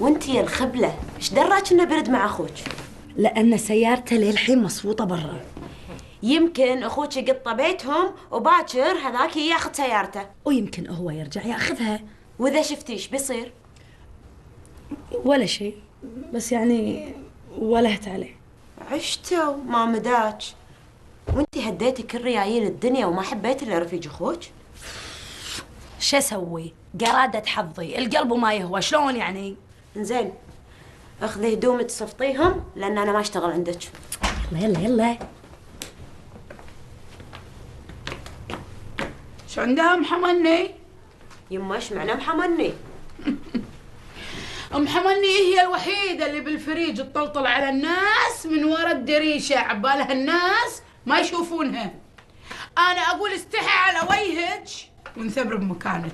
وانتي يا الخبلة ايش دراك انه برد مع اخوك؟ لأن سيارته للحين مصفوطة برا. يمكن اخوك يقطع بيتهم وباكر هذاك ياخذ سيارته، ويمكن هو يرجع ياخذها. واذا شفتي ايش بيصير؟ ولا شيء، بس يعني ولهت عليه. عشتوا ما مداك. وانتي هديتي كل ريايل الدنيا وما حبيتي الا رفيج اخوك؟ شو اسوي؟ قرادة حظي، القلب وما يهوى، شلون يعني؟ زين، اخذي هدومك صفطيهم لان انا ما اشتغل عندك. يلا يلا. شو عندها محمني؟ يما ايش معنى محمني؟ محمني هي الوحيدة اللي بالفريج تطلطل على الناس من ورا الدريشة عبالها الناس ما يشوفونها. أنا أقول استحي على وجهك ونثبر بمكانك.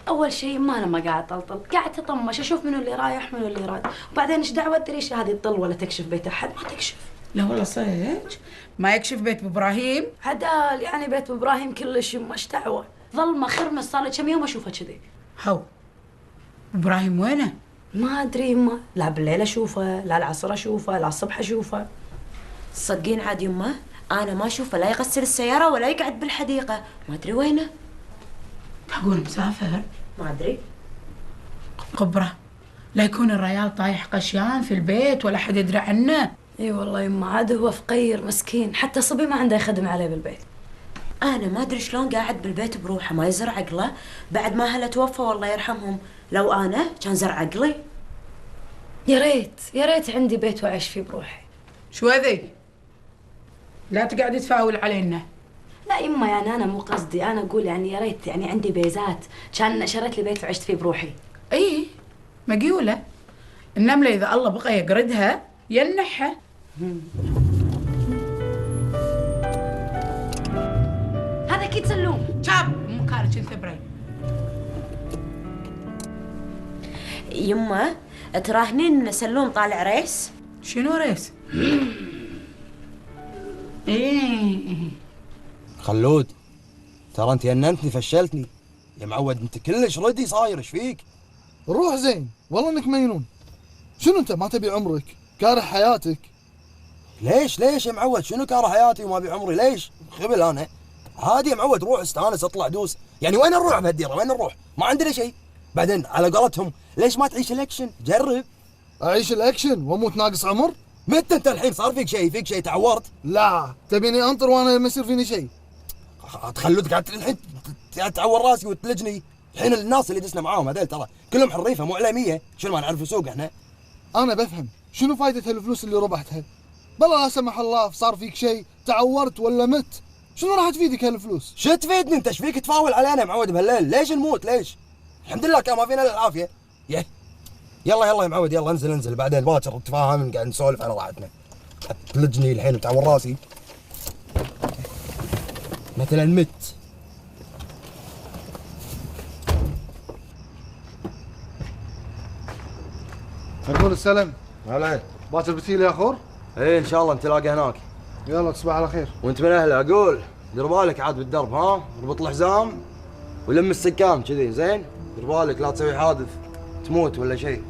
أول شيء ما أنا ما قاعد أطلطل، قاعد أطمش أشوف منو اللي رايح منو اللي راد، وبعدين إيش دعوة الدريشة هذه تطل ولا تكشف بيت أحد؟ ما تكشف. لا والله صدق ما يكشف بيت إبراهيم. عدال يعني بيت إبراهيم كلش يما إيش دعوة؟ ظلمة خرمس صار لي كم يوم أشوفه كذي. هو إبراهيم وينه؟ ما أدري يما، لا بالليل أشوفه، لا العصر أشوفه، لا الصبح أشوفه. تصدقين عاد يما انا ما اشوفه لا يغسل السياره ولا يقعد بالحديقه، ما ادري وينه. تقول مسافر؟ ما ادري. خبره لا يكون الريال طايح قشيان في البيت ولا حد يدري عنه. اي والله يما عاد هو فقير مسكين، حتى صبي ما عنده يخدم عليه بالبيت. انا ما ادري شلون قاعد بالبيت بروحه ما يزر عقله بعد ما اهله توفى والله يرحمهم. لو انا كان زر عقلي. يا ريت عندي بيت واعيش فيه بروحي. شو ذي؟ لا تقعدي تفاول علينا. لا يما يعني انا مو قصدي، انا اقول يعني يا ريت يعني عندي بيزات، كان شريت لي بيت وعشت فيه بروحي. اي مقيوله، النمله اذا الله بقى يقردها ينحها. هذا اكيد سلوم. شاب مكانك انت بري. يما تراهنين ان سلوم طالع ريس؟ شنو ريس؟ ايه خلود، ترى انت جننتني فشلتني يا معود. انت كلش ردي صاير، ايش فيك؟ روح زين، والله انك مجنون. شنو انت ما تبي عمرك؟ كاره حياتك؟ ليش يا معود؟ شنو كاره حياتي وما ابي عمري؟ ليش؟ خبل انا؟ عادي يا معود، روح استانس اطلع دوس. يعني وين نروح بهالديره؟ وين نروح؟ ما عندنا شيء. بعدين على قولتهم ليش ما تعيش الاكشن؟ جرب. اعيش الاكشن واموت ناقص عمر؟ متى انت الحين صار فيك شيء تعورت؟ لا تبيني انطر وانا ما يصير فيني شيء. خلودك قاعد الحين تعور راسي وتلجني. الحين الناس اللي دسنا معاهم هذول ترى كلهم حريفه مو اعلاميه، شنو ما نعرف السوق احنا؟ انا بفهم شنو فايده هالفلوس اللي ربحتها؟ بلا لا سمح الله صار فيك شيء تعورت ولا مت، شنو راح تفيدك هالفلوس؟ شو تفيدني انت؟ ايش فيك تفاول علينا يا معود بهالليل؟ ليش نموت؟ ليش؟ الحمد لله كان ما فينا الا العافيه. يلا يا معود، يلا انزل بعدين باكر نتفاهم قاعد نسولف على راحتنا. تلجني الحين وتعور راسي. مثلا مت. نقول السلام. هلا. باكر بتيلي يا خور؟ ايه ان شاء الله نتلاقى هناك. يلا تصبح على خير. وانت من اهله اقول دير بالك عاد بالدرب، ها؟ اربط الحزام ولم السكام كذي زين؟ دير بالك لا تسوي حادث تموت ولا شيء.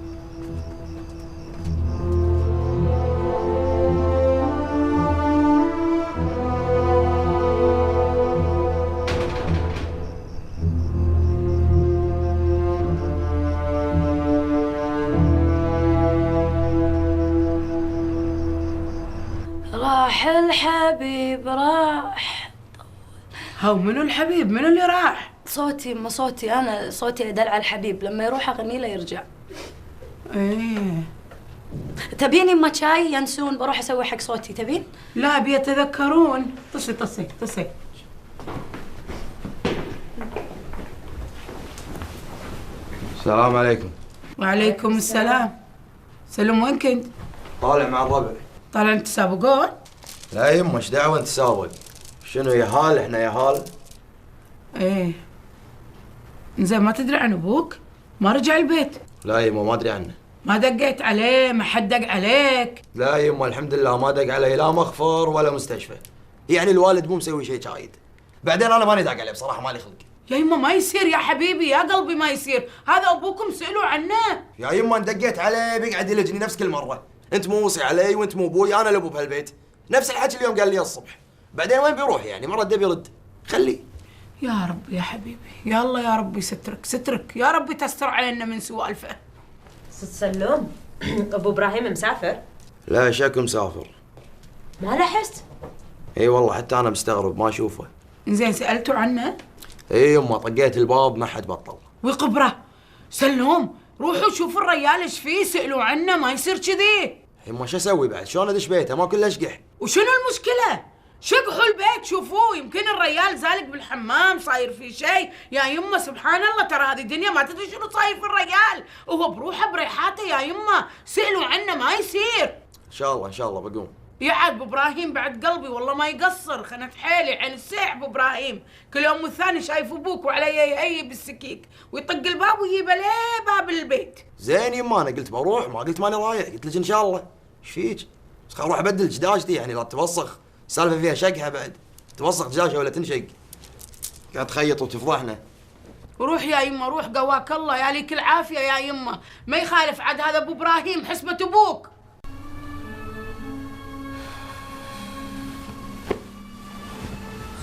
راح الحبيب راح. هو منو الحبيب؟ منو اللي راح؟ صوتي ما صوتي انا، صوتي ادلع الحبيب، لما يروح اغني له يرجع. ايه تبين يما شاي ينسون بروح اسوي حق صوتي، تبين؟ لا بيتذكرون. طسي. السلام عليكم. وعليكم السلام. سلم وين كنت؟ طالع مع الربع. طالع انت تسابقون؟ لا يمه ايش دعوه نتسابق؟ شنو يهال؟ احنا يهال؟ ايه زين ما تدري عن ابوك؟ ما رجع البيت؟ لا يمه ما ادري عنه. ما دقيت عليه؟ ما حد دق عليك؟ لا يمه الحمد لله ما دق علي لا مخفر ولا مستشفى. يعني الوالد مو مسوي شيء شايد. بعدين انا ماني داق عليه بصراحه، مالي خلق. يا يما ما يصير يا حبيبي يا قلبي ما يصير، هذا ابوكم سألوا عنه. يا يما ان دقيت عليه بيقعد يلجني نفس كل مره، انت مو موصي علي وانت مو ابوي، انا الابو بهالبيت. نفس الحكي اليوم قال لي الصبح، بعدين وين بيروح يعني؟ ما رد بيرد، خليه. يا رب يا حبيبي، يا الله يا ربي سترك سترك، يا ربي تستر علينا من سوالفه. ست سلوم ابو ابراهيم مسافر؟ لا شك مسافر. ما لاحظت؟ اي والله حتى انا مستغرب ما اشوفه. زين سألتوا عنه؟ اي يما طقيت الباب ما حد بطل. وقبره سلوم روحوا شوفوا الريال ايش فيه، سألوا عنه ما يصير كذي. يما شو اسوي بعد؟ شلون ادش بيته؟ ما كله اشقح. وشنو المشكلة؟ شقحوا البيت شوفوه، يمكن الريال زالق بالحمام صاير في شيء. يا يمه سبحان الله ترى هذه الدنيا ما تدري شنو صاير في الريال، وهو بروحه بريحاته يا يمه، سألوا عنه ما يصير. ان شاء الله ان شاء الله بقوم. يعاد ابو ابراهيم بعد قلبي والله ما يقصر، خنت حيلي عين السيح ابو ابراهيم، كل يوم والثاني شايف ابوك وعلي يهيب بالسكيك ويطق الباب ويجيبه ليه باب البيت. زين يما انا قلت بروح، ما قلت ماني رايح، قلت لك ان شاء الله. ايش فيك؟ بس خل اروح ابدل جداجتي يعني لا تتوسخ، السالفه فيها شقحه بعد، توسخ دجاجه ولا تنشق. قاعد تخيط وتفضحنا. روح يا يمه روح قواك الله، يا ليك العافيه يا يمه، ما يخالف عاد هذا ابو ابراهيم حسبه ابوك.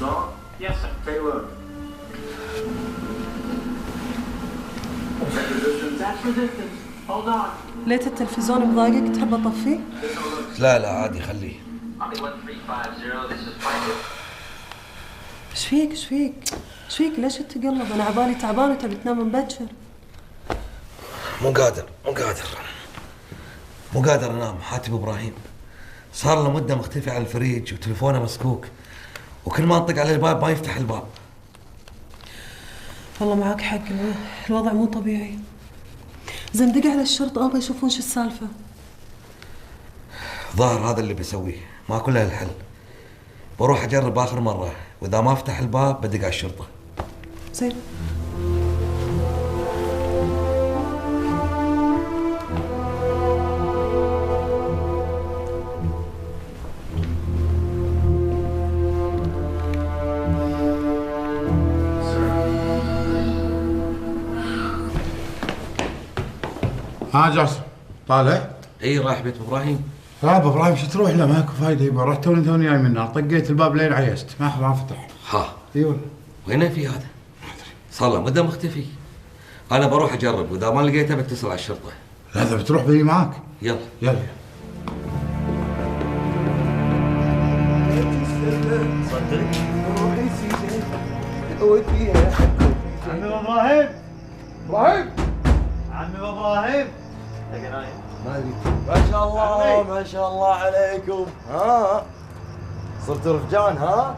So? Yes, sir. Take a look. Check resistance. That's resistance. Hold on. ليت التلفزيون مضايقك تحب اطفيه؟ لا لا عادي خليه. Copy 1350. This is Franklin. ايش فيك ايش فيك؟ ايش فيك ليش تتقلب؟ انا عبالي تعبانه تبي تنام مبكر. مو قادر انام. حاتم ابراهيم صار له مده مختفي على الفريج وتليفونه مسكوك، وكل ما انطق على الباب ما يفتح الباب. والله معك حق، الوضع مو طبيعي. زين دق على الشرطه ابغى يشوفون شو السالفه. ظاهر هذا اللي بسويه، ما كله الحل. بروح اجرب اخر مره، واذا ما فتح الباب بدق على الشرطه. زين ها جاسم طالع؟ اي رايح بيت ابراهيم. لا ابو ابراهيم شو تروح له ماكو فايده يبا، رحت توني جاي منها طقيت الباب لين عيست ما فتح. ها اي والله. وين في هذا؟ صار له مده مختفي. انا بروح اجرب، واذا ما لقيته بتصل على الشرطه. لا اذا بتروح بيجي معاك. يلا يلا. عمي ابراهيم. ابراهيم عمي ابراهيم. ما شاء الله ما شاء الله عليكم. ها صرتوا رفجان ها؟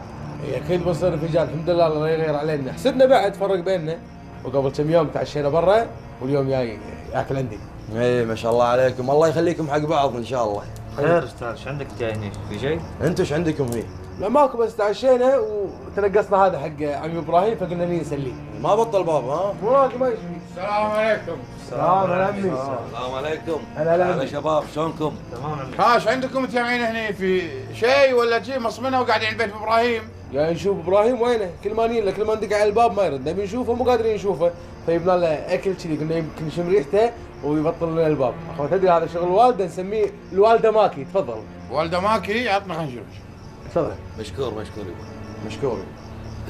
اكيد بصير رجال، الحمد لله الله يغير علينا، حسبنا بعد فرق بيننا، وقبل كم يوم تعشينا برا واليوم جاي ياكل عندي. اي ما شاء الله عليكم، الله يخليكم حق بعض ان شاء الله. خير استاذ شو عندك جاي هنا؟ في شيء؟ انتوا ايش عندكم هي؟ لا ماكو، بس تعشينا وتنقصنا هذا حق عمي ابراهيم فقلنا نيجي نسليه. ما بطل باب ها؟ مو راضي ما يجي. السلام عليكم. السلام على عمي. السلام عليكم. هلا شباب شلونكم؟ تمام عمي. خاش عندكم متجمعين هنا في شيء ولا شيء مصمنه وقاعدين بيت ابراهيم؟ جاي نشوف ابراهيم وينه، كل ما نيله كل ما ندق على الباب ما يرد، نبي نشوفه مو قادرين نشوفه، فجبنا له اكل كذي قلنا يمكن نشم ريحته ويبطل لنا الباب. اخو تدري هذا شغل والده نسميه الوالده ماكي. تفضل. والده ماكي عطنا خلينا نشوف. تفضل. مشكور يبا. مشكور.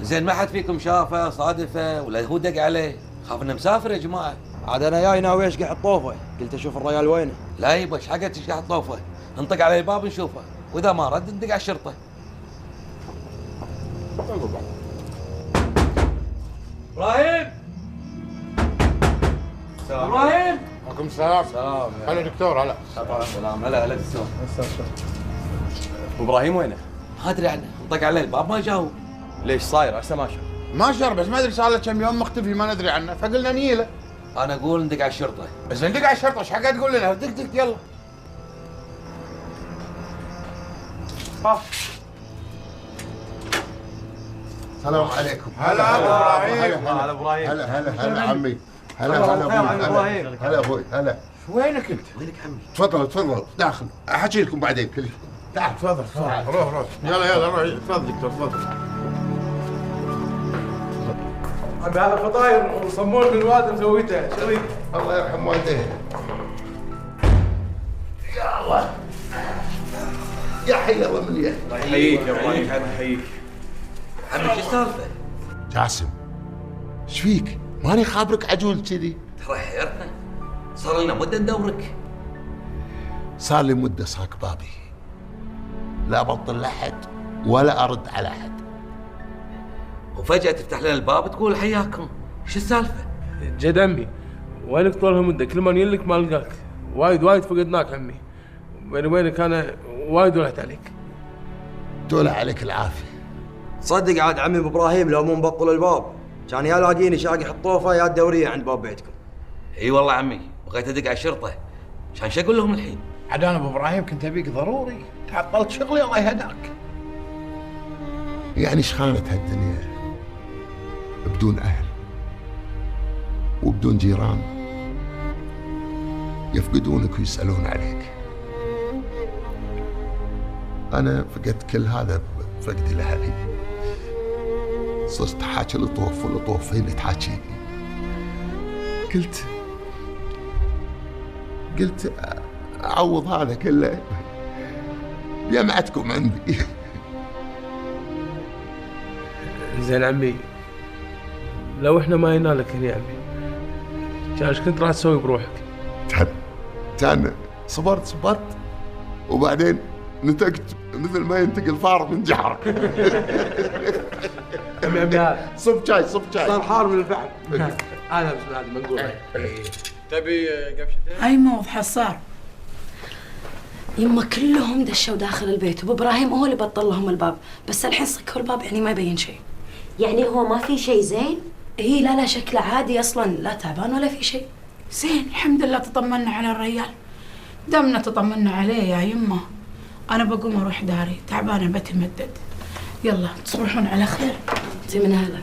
زين ما حد فيكم شافه صادفه ولا هو دق عليه؟ خاف انه مسافر يا جماعه. عاد انا جاي ناوي اشقح الطوفه، قلت اشوف الريال وينه. لا يبا ايش حقك تشقح الطوفه؟ انطق على الباب نشوفه، واذا ما رد ندق على الشرطه. ابراهيم ابراهيم. عليكم السلام. سلام. هلا دكتور. هلا سلام. هلا دكتور. ابراهيم وينه؟ ما ادري عنه، انطق عليه الباب ما جاوب. ليش صاير؟ هسه ما شاف. ما شر، بس ما ادري صار له كم يوم مختفي ما ندري عنه، فقلنا نيله. انا اقول ندق على الشرطه. بس ندق على الشرطه، ايش حقها تقول لنا؟ دق يلا. السلام عليكم. هلا ابراهيم. هلا ابراهيم. هلا عمي. هلا ابوي. هلا ابوي. هلا. وينك انت؟ وينك عمي؟ تفضل داخل، احكي لكم بعدين كل شيء. تعال تفضل. روح يلا روح. تفضل دكتور تفضل. هذا فطاير وصمون من الوالد مسويته شريك. الله يرحم والديه. يا الله يا حي الله مليان. الله يحييك يا ابراهيم. الله يحييك. عمي شو السالفه؟ جاسم ايش فيك؟ ماني خابرك عجول كذي. ترى حيرتنا، صار لنا مده ندورك. صار لي مده صاك بابي، لا ابطل لحد ولا ارد على احد. وفجاه تفتح لنا الباب تقول حياكم، شو السالفه؟ جد عمي وينك طول هالمده؟ كل ما نيلك ما القاك، وايد فقدناك عمي. بيني وبينك انا وايد ولحت عليك. دولة عليك العافيه. صدق عاد عمي ابو ابراهيم لو مو مبطل الباب كان يا لاقيني شاقي حطوفه يا الدوريه عند باب بيتكم. اي والله عمي، بغيت ادق على الشرطه عشان شو اقول لهم الحين؟ عاد انا ابو ابراهيم كنت ابيك ضروري، تعطلت شغلي الله يهداك. يعني ايش خانت هالدنيا بدون اهل وبدون جيران يفقدونك ويسالون عليك. انا فقدت كل هذا بفقدي لاهلي. صرت حاكي لطوف ولطوف هي اللي تحاكيني. قلت اعوض هذا كله بجمعتكم عندي. زين عمي لو احنا ما ينالك هنا يا عمي كان ايش كنت راح تسوي بروحك؟ كان صبرت وبعدين نتقت مثل ما ينتقل فار من جحر. عمي صب شاي صار حار من الفحم. هذا بسم الله المنقول. تبي قفشتين؟ ايمه وحصار. يما كلهم دشوا داخل البيت وابو ابراهيم هو اللي بطل لهم الباب، بس الحين سكروا الباب يعني ما يبين شيء. يعني هو ما في شيء زين؟ اي لا شكله عادي اصلا، لا تعبان ولا في شيء. زين الحمد لله تطمنا على الرجال. دمنا تطمنا عليه يا يمه. انا بقوم اروح داري تعبانه بتمدد. يلا تصبحون على خير. انت من هلا.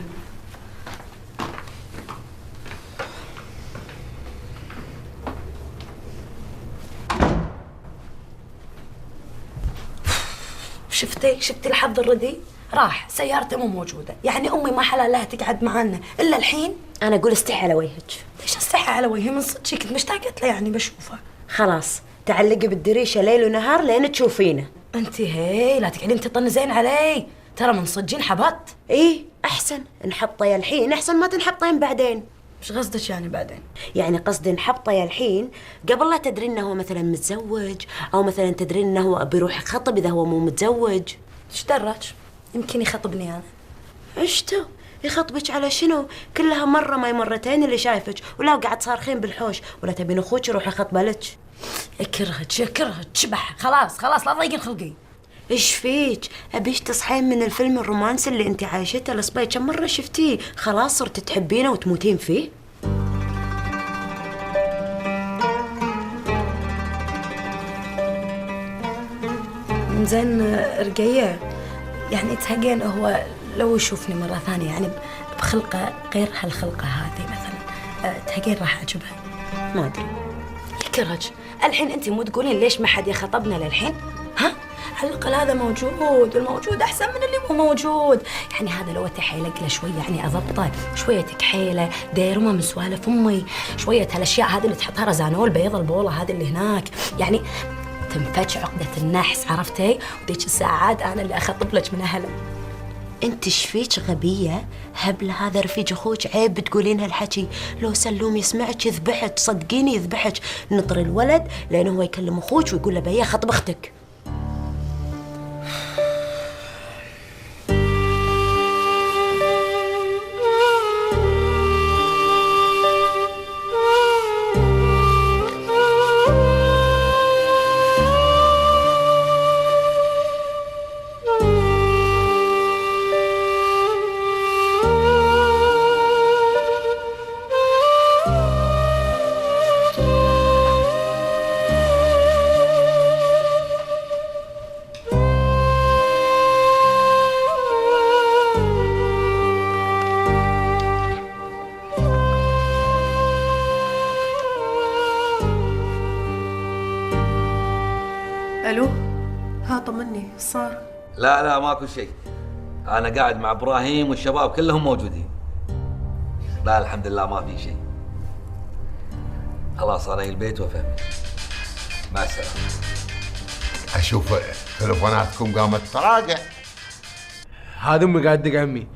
شفتي الحظ الردي؟ راح سيارته مو موجوده، يعني امي ما حلال لها تقعد معانا الا الحين. انا اقول استحي على وجهك. ليش استحي على وجهي؟ من صدق كنت مشتاقه له يعني بشوفه. خلاص تعلقي بالدريشه ليل ونهار لين تشوفينه. انت هي لا تقعدين تطنزين علي، ترى من صدقين حبط. ايه احسن نحطه الحين احسن ما تنحطين بعدين. ايش قصدك يعني بعدين؟ يعني قصدي نحطه الحين قبل لا تدرين انه هو مثلا متزوج، او مثلا تدرين انه هو بيروح يخطب اذا هو مو متزوج. ايش دراك؟ يمكن يخطبني انا. عشتو يخطبك على شنو؟ كلها مره ما مرتين اللي شايفك، ولا قاعد صارخين بالحوش، ولا تبين اخوك يروح يخطبه لك. يكرهك شبح. خلاص لا تضيقين خلقي. ايش فيك؟ ابيش تصحين من الفيلم الرومانسي اللي انت عايشته الصبي، كم مره شفتيه؟ خلاص صرت تحبينه وتموتين فيه. زين رقية، يعني تهقين هو لو يشوفني مرة ثانية يعني بخلقة غير هالخلقة هذه مثلا، تهقين راح أعجبها؟ ما أدري. يكرهك. الحين أنت مو تقولين ليش ما حد يخطبنا للحين؟ ها؟ على الأقل هذا موجود، والموجود أحسن من اللي مو موجود. يعني هذا لو تحيلق له شوية يعني أضبطه، شوية كحيلة ديرمة من سوالف أمي، شوية هالأشياء هذه اللي تحطها رزانول بيض البولة هذه اللي هناك، يعني تنفتش عقدة النحس، عرفتي؟ وديك الساعات أنا اللي أخطب لك من أهله. انت ايش فيك غبية؟ هبل هذا رفيج اخوك، عيب بتقولين هالحكي. لو سلوم يسمعك يذبحك، صدقيني يذبحك. نطر الولد لانه هو يكلم اخوك ويقول له بيا خطب اختك. الو، ها طمني صار؟ لا ماكو شيء، انا قاعد مع ابراهيم والشباب كلهم موجودين. لا الحمد لله ما في شيء. خلاص انا البيت وافهم. مع السلامه. اشوف تلفوناتكم قامت تراجع. هذا امي قاعد تدق عمي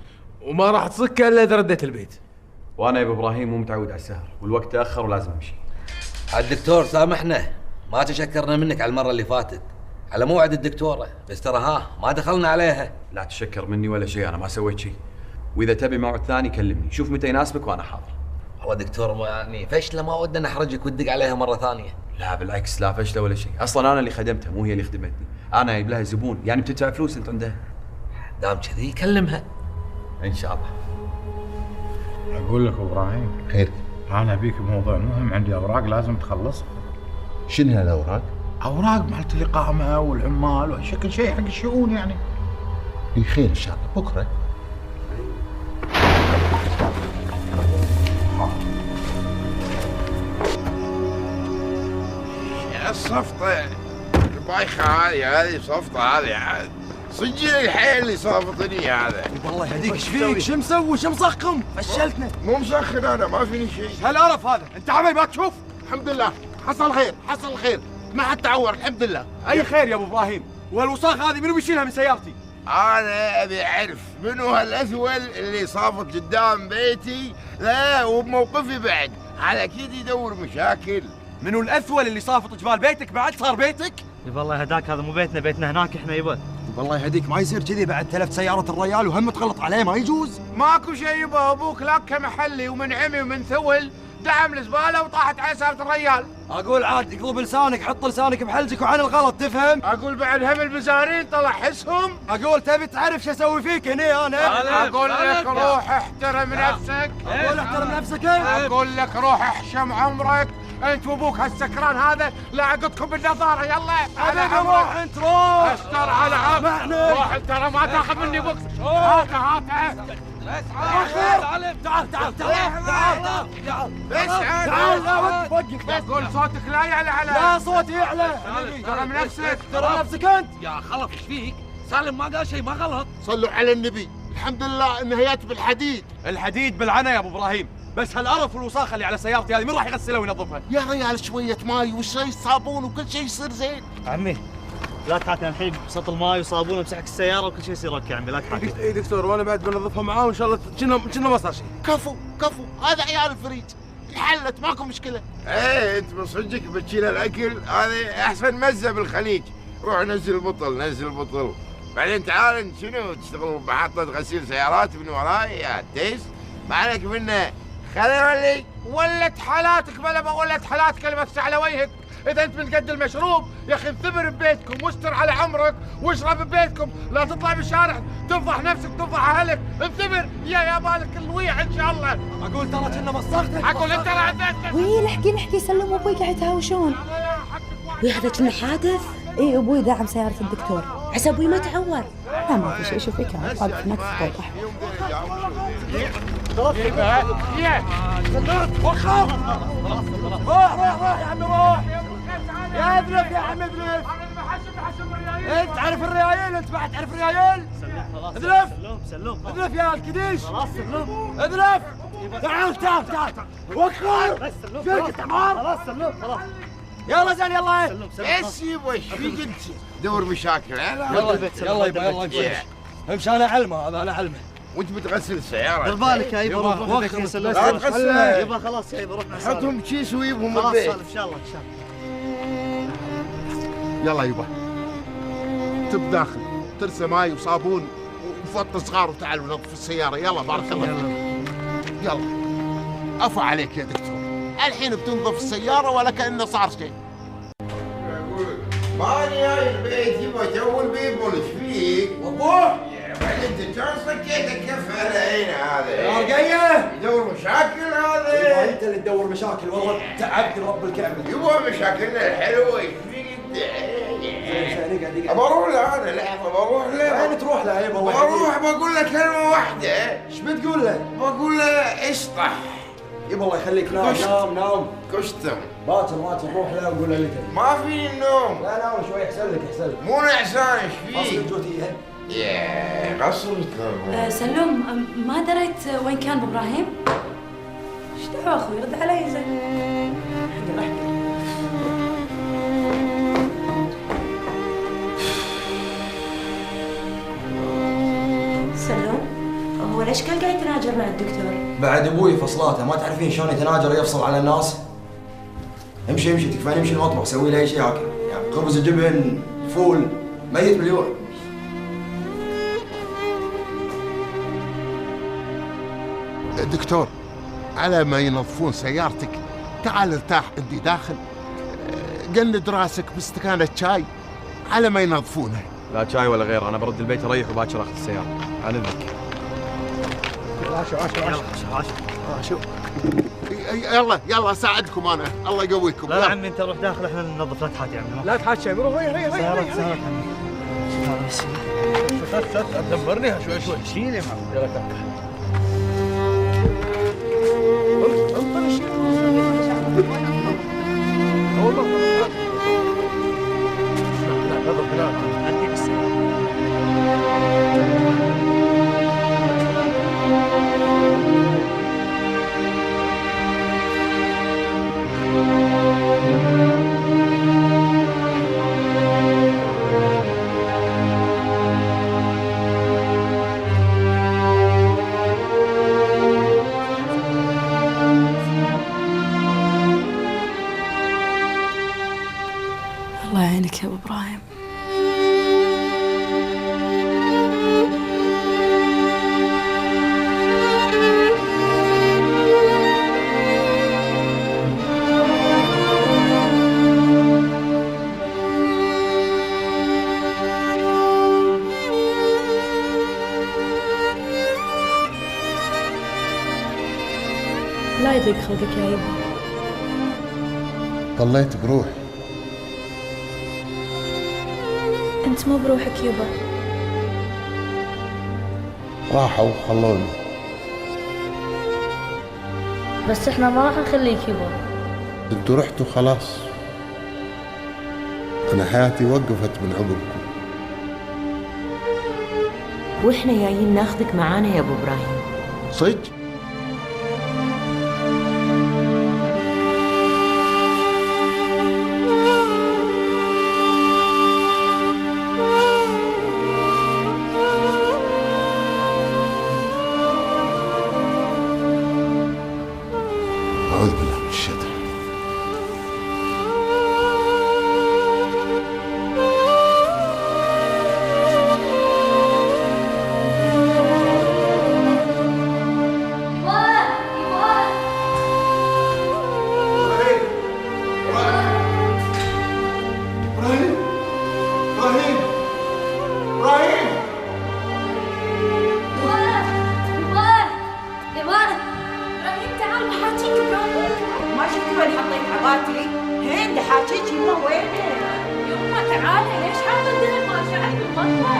وما راح تصك الا اذا رديت البيت. وانا يا ابو ابراهيم مو متعود على السهر والوقت تاخر ولازم امشي. الدكتور سامحنا، ما تشكرنا منك على المره اللي فاتت على موعد الدكتوره، بس ترى ما دخلنا عليها. لا تشكر مني ولا شيء، انا ما سويت شيء. واذا تبي موعد ثاني كلمني، شوف متى يناسبك وانا حاضر. والله دكتور ما يعني فشله، ما ودنا نحرجك وتدق عليها مره ثانيه. لا بالعكس، لا فشله ولا شيء، اصلا انا اللي خدمتها مو هي اللي خدمتني. انا جايب لها زبون، يعني بتدفع فلوس انت عندها. دام كذي كلمها ان شاء الله. اقول لك ابراهيم خير. انا ابيك بموضوع مهم، عندي اوراق لازم تخلصها. شنو هالاوراق؟ اوراق مالت الاقامه والعمال وشكل شيء حق الشؤون يعني. خير ان شاء الله بكره. يا الصفطه البايخه هذه صفطه هذه عاد صدق الحيل اللي صافتني هذا. والله يهديك ايش فيك؟ شو مسوي؟ شو مسخم؟ فشلتنا. مو مسخن انا، ما فيني شيء. هالقرف هذا، انت عمي ما تشوف؟ الحمد لله حصل خير، حصل خير، ما حد تعور الحمد لله. اي خير يا ابو ابراهيم؟ والوساخ هذه منو بيشيلها من سيارتي؟ انا ابي اعرف منو هالاثول اللي صافت قدام بيتي، لا وبموقفي بعد، هذا اكيد يدور مشاكل. منو الاثول اللي صافت جبال بيتك بعد صار بيتك؟ يبا الله يهداك، هذا مو بيتنا، بيتنا هناك احنا يبا. والله يهديك ما يصير كذي، بعد تلفت سيارة الريال وهم تغلط عليه، ما يجوز. ماكو شيء يبا، ابوك لاك محلي ومن عمي ومن ثول دعم الزباله وطاحت على سالفه الريال. اقول عاد اقلب لسانك، حط لسانك بحلجك وعن الغلط تفهم. اقول بعد هم البزارين طلع حسهم. اقول تبي تعرف شو اسوي فيك هنا انا؟ اقول لك روح احترم نفسك. اقول احترم نفسك. اقول لك روح احشم عمرك، انت وابوك هالسكران هذا لا عقدكم بالنظاره. يلا على عمرك. روح انت روح. استر على عمرك. روح انت، ترى ما تاخذ مني بوكس. هاته تعال تعال تعال تعال بس تعال لا وقف. اقول صوتك لا يعلى على. لا صوتي يعلى. ترى نفسك. ترى نفسك انت. يا خلف ايش فيك؟ سالم ما قال شيء، ما غلط. صلوا على النبي، الحمد لله انها جت بالحديد. الحديد بالعنا يا ابو ابراهيم، بس هالقرف والوساخه اللي على سيارتي هذه من راح يغسلها وينظفها؟ يا ريال شويه ماي وشويه صابون وكل شيء يصير زين. عمي لا تحاتي الحين بسط الماي وصابون امسحك السياره وكل شيء يصير اوكي. عمي لا تحاتي. اي دكتور، وانا بعد بنظفها معاه وان شاء الله كنا ما صار شيء. كفو كفو، هذا عيال الفريج انحلت ماكو مشكله. ايه انت بصدقك بتشيل الاكل، هذه احسن مزه بالخليج. روح نزل بطل، نزل بطل. بعدين تعال شنو تشتغل بمحطه غسيل سيارات من وراي يا تيس؟ ما عليك منه. خلي لي ولت حالاتك، بلا ولت حالاتك اللي بس على وجهك. اذا انت من قد المشروب يا اخي انثبر ببيتكم واستر على عمرك واشرب ببيتكم، لا تطلع بالشارع تفضح نفسك تفضح اهلك. انثبر يا بالك الويع ان شاء الله. اقول ترى كنا مصقتك. اقول انت لا وي لحقي سلم ابوي قاعد يتهاوشون. وي هذا كنا حادث؟ اي ابوي داعم سياره الدكتور. عسى ابوي ما تعور. لا ما في شيء، شوفي كان واقف هناك في توضح. وخاف. روح يا عمي روح. يا اذنب يا عمي اذنب. انت تعرف الريايل، انت بعد تعرف الريايل. اذنب سلوم اذنب يا الكديش. خلاص سلوم. اذنب. تعال وخر. فيك تمام. خلاص سلوم خلاص. يلا زين يلا. ايش يبغى ايش فيك انت؟ دور مشاكل. يلا يبا يلا امشي. انا علمه هذا، انا علمه. وانت بتغسل السياره. دير بالك يا يبا. روح لا تغسلها يبا. خلاص يا يبا روح نسولف. حطهم بشيس ويبهم خلاص البيت. ان شاء الله ان شاء الله. يلا يبا تب داخل ترسى ماي وصابون وفط صغار وتعالوا نظف السياره. يلا بارك الله فيك. يلا عفو عليك يا دكتور، الحين بتنظف السياره ولا كانه صار شيء. ماني جاي البيت يبا جو البيبول. ايش فيك؟ وضوح بعدين انت كان صكيت الكف على عين هذا يا رقيه يدور مشاكل هذا. انت اللي تدور مشاكل، والله تعبت رب الكعبه. يبا مشاكلنا الحلوه. ايش فيك انت؟ بروح له انا لحظه، بروح له. وين تروح له يبا؟ بروح بقول له كلمه واحده. ايش بتقول له؟ بقول له اشطح يبا الله يخليك. نام كشتم باكر روح له وقول له لك ما في النوم. لا نام شوي احسن لك. مو نعسان. ايش فيك؟ اصل جوتيه يا قصرت. سلوم ما دريت وين كان ابو ابراهيم؟ دعوة اخوي رد علي زين. سلوم هو ليش كان قاعد يتناجر مع الدكتور؟ بعد ابوي فصلاته، ما تعرفين شلون يتناجر يفصل على الناس؟ امشي امشي، تكفين امشي المطبخ سوي له اي شيء ياكل، يعني خبز جبن فول ميت باليوم. دكتور، على ما ينظفون سيارتك تعال ارتاح عندي داخل، قلد راسك باستكانة شاي على ما ينظفونها. لا شاي ولا غيره، انا برد البيت اريح وباكر اخذ السياره. عن اذنك. عاشو يلا يلا اساعدكم انا، الله يقويكم. لا عمي انت روح داخل احنا ننظف، لا تحاتي يا عمي. لا تحاتي يا عمي، روح ريح ريح ريح سيارات عمي. دبرنيها شوي شوي. شيل يا معلم. يلا تعال. الله يعينك يا ابو ابراهيم. لا يضيق خلقك يا يبا. طليت بروحي. انت مو بروحك يبا. راحوا وخلوني. بس احنا ما راح نخليك يبا. انتوا رحتوا خلاص، انا حياتي وقفت من عقبكم. واحنا جايين ناخذك معانا يا ابو ابراهيم. صدق؟ أعوذ بالله من الشيطان. ما شفت وين حطيت عباتي؟ هين دحاجيك يما وينه؟ يما تعالي ليش حاطه الدنيا طاشعه في المطبخ؟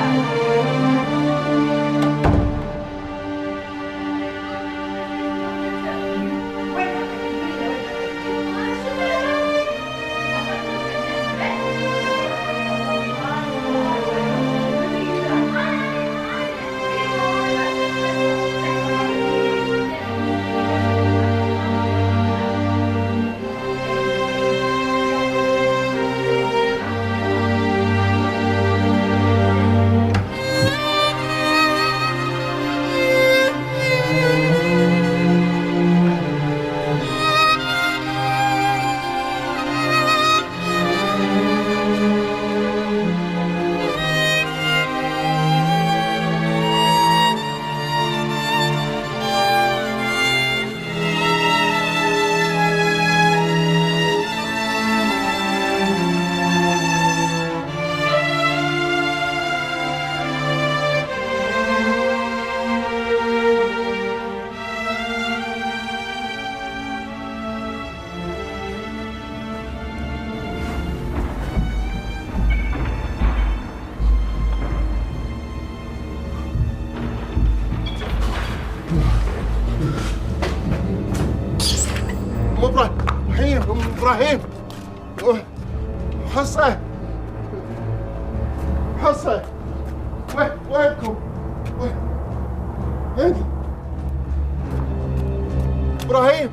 ابراهيم حصه حصه وينكم؟ وين ابراهيم؟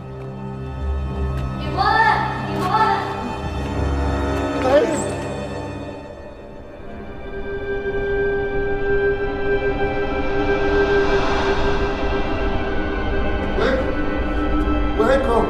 وينكم؟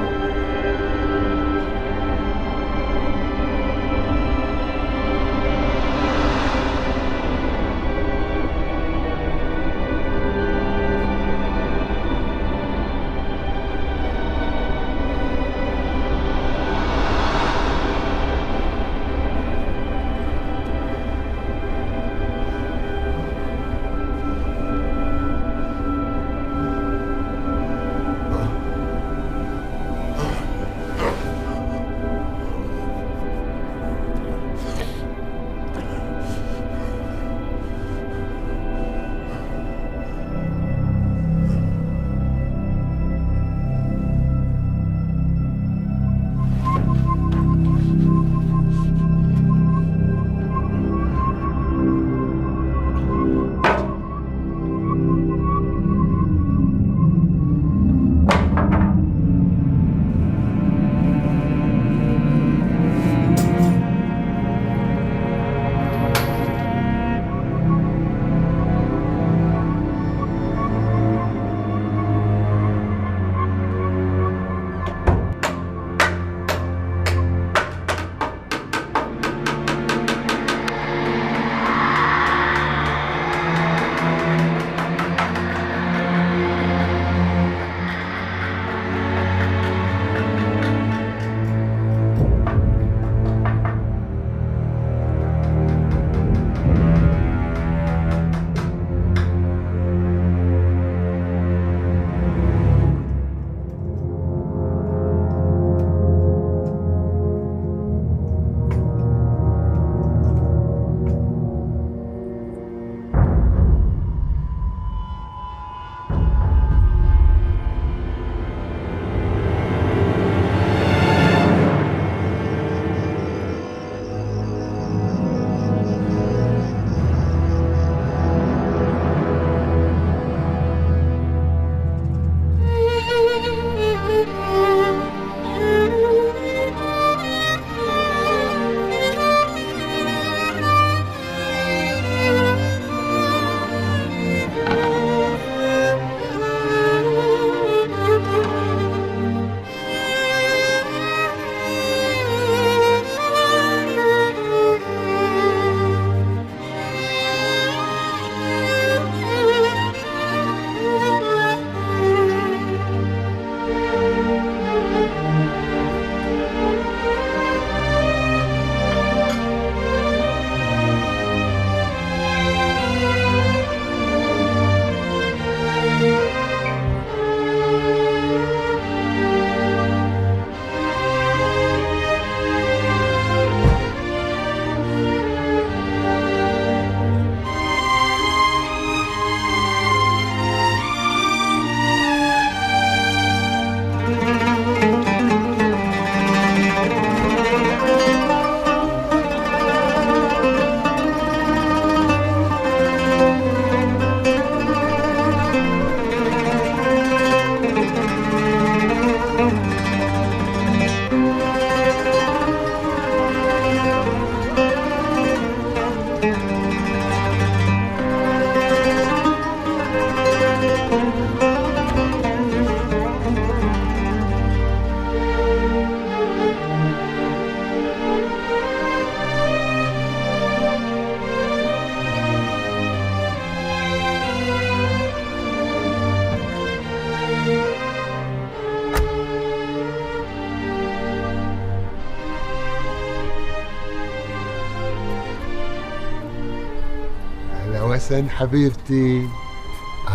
حسن حبيبتي،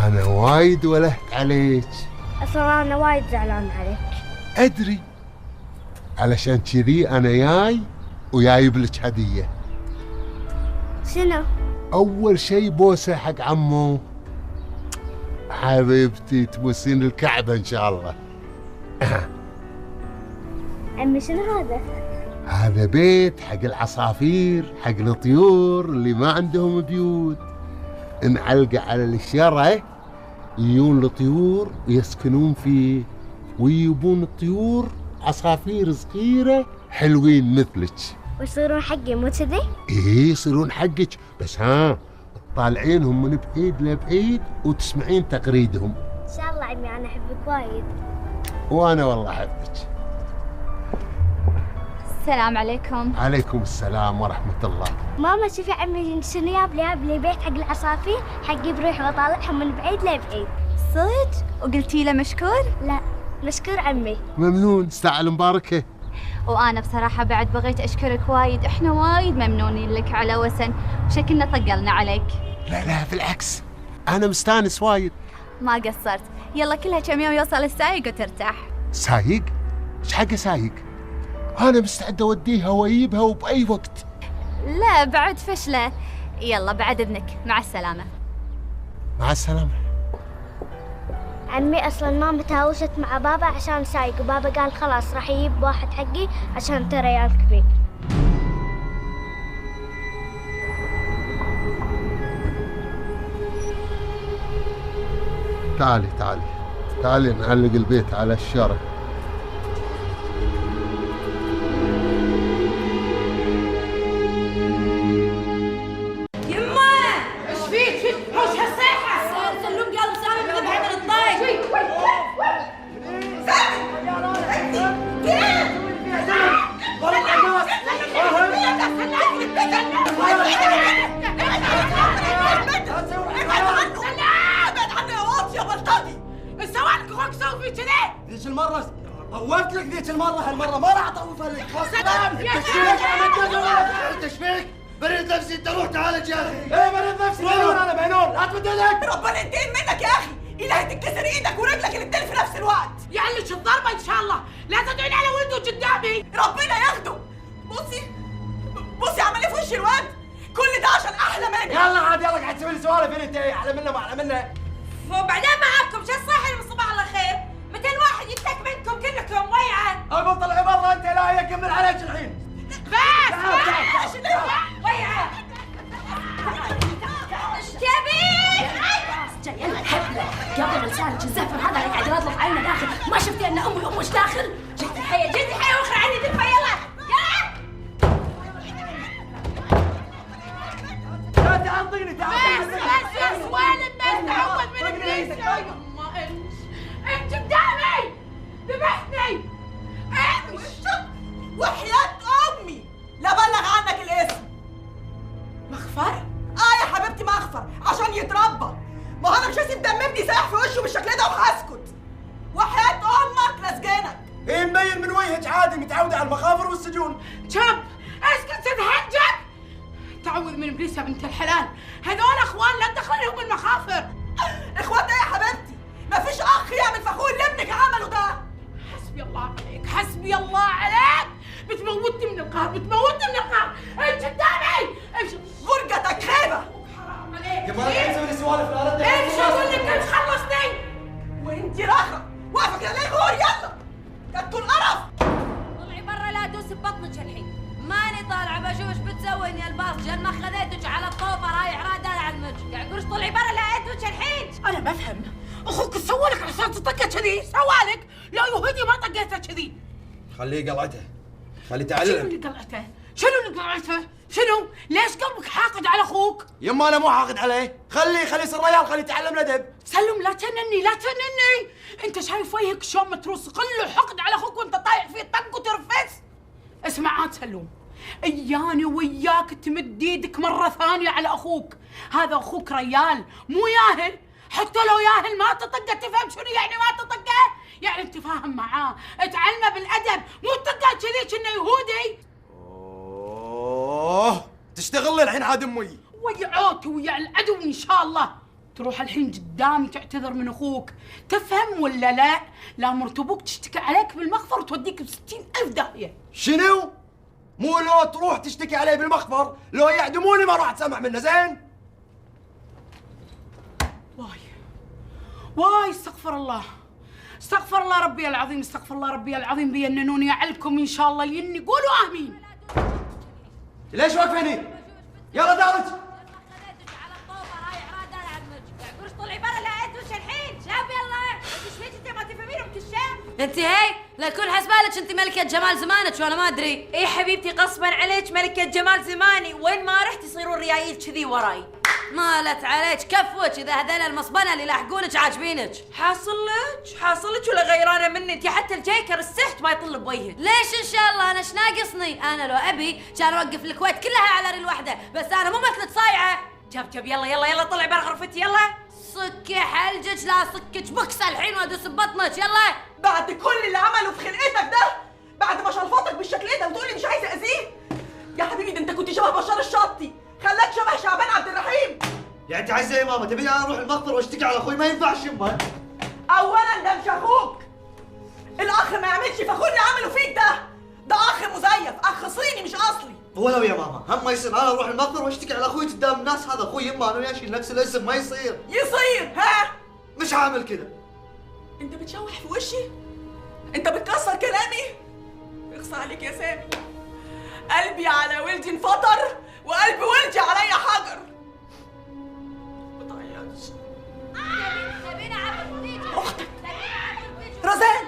أنا وايد ولهت عليك. أصلا أنا وايد زعلان عليك. أدري، علشان كذي أنا جاي وجايب لك هدية. شنو؟ أول شي بوسة حق عمو. حبيبتي تبوسين الكعبة إن شاء الله. عمي شنو هذا؟ هذا بيت حق العصافير، حق الطيور اللي ما عندهم بيوت، نعلقه على الشجرة يجون الطيور ويسكنون فيه، ويجيبون الطيور عصافير صغيرة حلوين مثلك. ويصيرون حقي مو كذي؟ ايه يصيرون حقك، بس ها طالعينهم من بعيد لبعيد وتسمعين تقريدهم. ان شاء الله عمي، انا احبك وايد. وانا والله احبك. السلام عليكم. عليكم السلام ورحمة الله. ماما شوفي عمي شنو جاب لي بيت حق العصافير، حقي بروح واطالعهم من بعيد لبعيد. صدق؟ وقلتي له مشكور؟ لا مشكور عمي. ممنون، الساعة المباركة. وأنا بصراحة بعد بغيت أشكرك وايد، إحنا وايد ممنونين لك على وسن، وشكلنا طقلنا عليك. لا بالعكس، أنا مستانس وايد. ما قصرت، يلا كلها كم يوم يوصل السايق وترتاح. سايق؟ إيش حقه سايق؟ أنا مستعد أوديها وأجيبها وبأي وقت. لا بعد فشلة. يلا بعد إذنك، مع السلامة. مع السلامة. عمي اصلا ماما تهاوشت مع بابا عشان سايق، وبابا قال خلاص راح يجيب واحد حقي عشان ترى ريال كبير. تعالي نعلق البيت على الشارع. ذيك المرة طولت لك، ذيك المرة هالمرة ما راح اطوفها لك. سلام. انت ايش فيك؟ بريد نفسي، انت روح تعالج يا اخي. ايه بريد نفسي؟ مجنون انا مجنون، لا تمد ايدك. ربنا ينتقم منك يا اخي، الهي تنكسر ايدك ورجلك الاثنين في نفس الوقت. يعلش الضربة ان شاء الله، لا تدعين على ولده قدامي. ربنا ياخده. بصي عمل ايه في وش الواد؟ كل ده عشان احلى منك. يلا عاد يلا قاعد تسوي لي سوالف انت، احلى منه ما احلى منه. وبعدين معاكم شو الصحي من صباح الله خير؟ 200 واحد يتك منكم كلكم ويعه. اقول طلعي برا انت، لا يكمل عليك الحين. بس ويعه. ايش تبي؟ جاي الحبلة قبل لسانك الزفر هذا اللي قاعد يطلع عينه داخل، ما شفتي ان امي وامش داخل؟ جيتي الحية واخر عني دفة. يلا لا تعطيني بس وين الناس تعوض من ابليس؟ يما امش قدامي، ذبحتني. امش وحياة امي لا بلغ عنك الاسم. مغفر؟ يا حبيبتي مغفر عشان يتربى. ما هو انا مش هسيب دم ابني سايح في وشه بالشكل ده وهسكت. وحياة امك لسجنك. ايه مبين من وجهك عادي، متعودة على المخافر والسجون. شاب اسكت تتهجد. تعوذ من ابليس يا بنت الحلال، هذول اخوان لا تدخليهم المخافر. اخوات ايه يا حبيبتي؟ ما فيش اخ يعمل فخور اللي ابنك عمله ده. حسبي الله عليك، حسبي الله عليك. بتموتني من القهر، بتموتني من القهر. امشي قدامي، امشي. غرقتك خيبه. حرام عليك. يا ما قاعد تسوي لي سوالف، لا ردك. امشي اقول لك امشي خلصني. وانت راخه واقفه كده ليه غور؟ يلا كنتوا القرف. طلعي برا لا تدوس ببطنك الحين. ماني طالعه بشوف ايش بتسوي يا الباص، جل ما خذيتك على الطوفه رايح رادة على المج. قاعد اقولش طلعي برا لا ادوك الحين. انا بفهم، اخوك سوى لك عشان تطقه كذي، سوى لك. لا يهودي ما طقيته كذي. خليه قلعته، خليه شنو تعلم. اللي قلعته؟ شنو اللي قلعته؟ شنو؟ ليش قلبك حاقد على اخوك؟ يما انا مو حاقد عليه، خليه يصير ريال، خليه يتعلم الادب. سلم لا تنني لا تنني، انت شايف وجهك شلون متروس، كله حقد على اخوك وانت طايح فيه طق وترفس. اسمع عاد سلوم، اياني وياك تمد ايدك مره ثانيه على اخوك، هذا اخوك ريال مو ياهل، حتى لو ياهل ما تطقه. تفهم شنو يعني ما تطقه؟ يعني تفاهم معاه، تعلمه بالادب، مو تطقه كذي كأنه يهودي. اوه تشتغل لي الحين عاد امي. ويعوت ويا العدو ان شاء الله. تروح الحين قدامي تعتذر من اخوك، تفهم ولا لا؟ لا مرتبوك تشتكي عليك بالمخفر وتوديك ب60,000 داهيه. شنو؟ مو لو تروح تشتكي عليه بالمخفر، لو يعدموني ما راح تسمع منه، زين؟ واي استغفر الله، استغفر الله ربي العظيم، استغفر الله ربي العظيم. بيننوني يعلكم ان شاء الله يني، قولوا امين. ليش واقفه هني؟ يلا دارج. طلعي برا لا ادوش الحين. شاب يلا ايش فيك انت ما تفهمين ام كشاف؟ انت هي لا تكون حسبالك انت ملكة جمال زمانك وانا ما ادري. اي حبيبتي غصبا عليك ملكة جمال زماني، وين ما رحت يصيرون ريايل كذي وراي. مالت عليك كفوك اذا هذول المصبنه اللي لاحقونك عاجبينك. حاصلك ولا غيرانه مني انت؟ حتى الجيكر السحت ما يطل بوجهك. ليش ان شاء الله؟ انا ايش ناقصني؟ انا لو ابي كان اوقف الكويت كلها على ريل واحده، بس انا مو مثلك صايعه. جاب يلا طلع برا غرفتي يلا. صكي حلجك لا صكك بكسه الحين وادوس ببطنك يلا. بعد كل اللي عمله في خلقتك ده، بعد ما شلفطك بالشكل ده وتقولي مش عايزه اذيه؟ يا حبيبي ده انت كنت شبه بشار الشاطي، خلاك شبه شعبان عبد الرحيم. يعني انت عايزه ايه يا ماما؟ تبيني انا اروح المقبره واشتكي على اخوي؟ ما ينفعش يمه. اولا ده مش اخوك، الاخ ما يعملش في اخوه اللي عمله فيك ده اخ مزيف، اخ صيني مش اصلي. ولو يا ماما هم ما يصير انا اروح المقبره واشتكي على اخوي قدام الناس، هذا اخوي يمه انا وياه نفس الاسم، ما يصير. يصير ها؟ مش عامل كده. انت بتشوح في وشي؟ انت بتكسر كلامي؟ اخصى عليك يا سامي، قلبي على ولدي انفطر وقلب ولدي عليا حجر. ما تعيطش. اختك رزان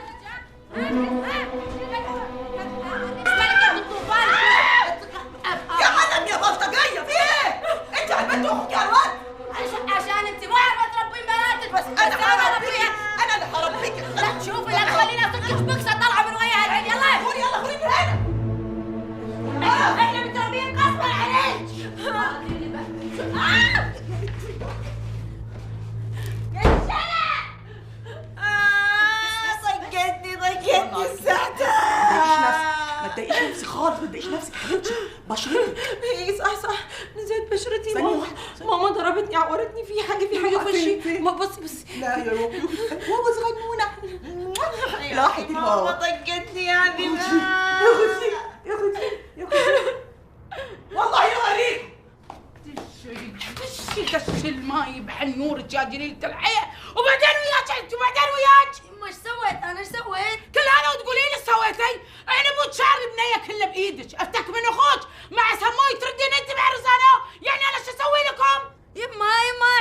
يا عالم يا بلطجيه في ايه؟ انت عملت اختي على الواد عشان انت مو عارفه تربين بناتك. بس انا هربيك، انا اللي هربيك. لا شوفي لا تخليني اصكك بكسه طالعه من وياها العين. يلا خوري يلا خوري من هنا. احنا متربيين غصبا عليك. ضيقتني السعدة. ما تضايقيش نفسك خالص، ما تضايقيش نفسك حبيبتي، بشرتك. ايه صح نزلت بشرتي. ثانية ماما ضربتني عورتني في حاجه في وشي. ما بصي لا يا روبي ماما صغنونه راحت ماما ضيقتني يا حبيبي. يا اختي والله يوريك. دشي الماي بحنيورك يا جليلة الحياة، وبعدين وياك انت وبعدين وياك. ايش سويت انا؟ ايش سويت؟ كل انا وتقولي لي سويتي؟ انا مو شعر بنيه كله بايدك، افتك من اخوك مع سموي تردين انت مع رزانه، يعني انا شو اسوي لكم؟ يما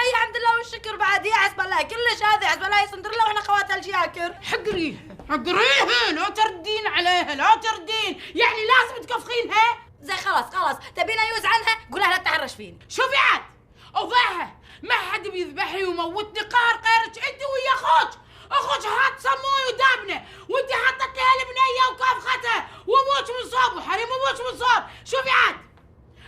هي الحمد لله والشكر بعد. يا حسب الله كلش هذه، حسب الله سندريلا واحنا خواتها الجياكر. حقريها لا تردين عليها، لا تردين، يعني لازم تكفخينها. زي خلاص تبينا يوز عنها قولها لا تحرش فيني. شوفي عاد وضعها ما حد بيذبحني ويموتني قهر غيرك انت ويا اخوك هات سموي ودابنه، وانت حطت لها البنيه وكافختها وابوك من صوب وحريم ابوك من صوب. شوفي عاد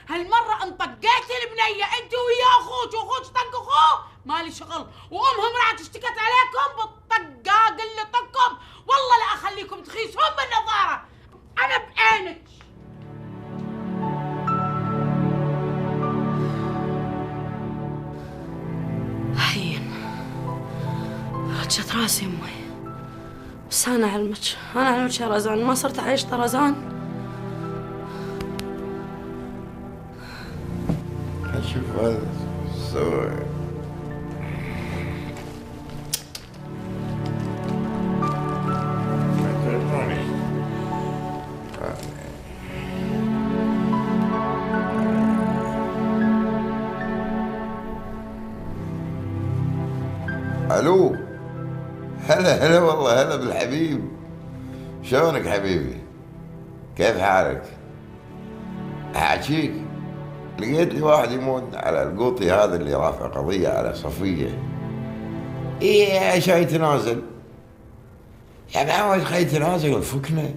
هالمره ان طقيتي البنيه انت ويا اخوك واخوك طق اخوه مالي شغل، وامهم راحت اشتكت عليكم بالطقاق اللي طقكم، والله لا اخليكم تخيسون بالنظاره انا بعينك. هين هجت راسي امي، بس انا علمك يا رزان، ما صرت اعيش طرزان. شوف هذا سوى الو. هلا والله هلا بالحبيب، شلونك حبيبي؟ كيف حالك؟ احاكيك لقيت لي واحد يموت على القوطي هذا اللي رافع قضية على صفية. ايه شاي تنازل يا معود، خي تنازل وفكنا.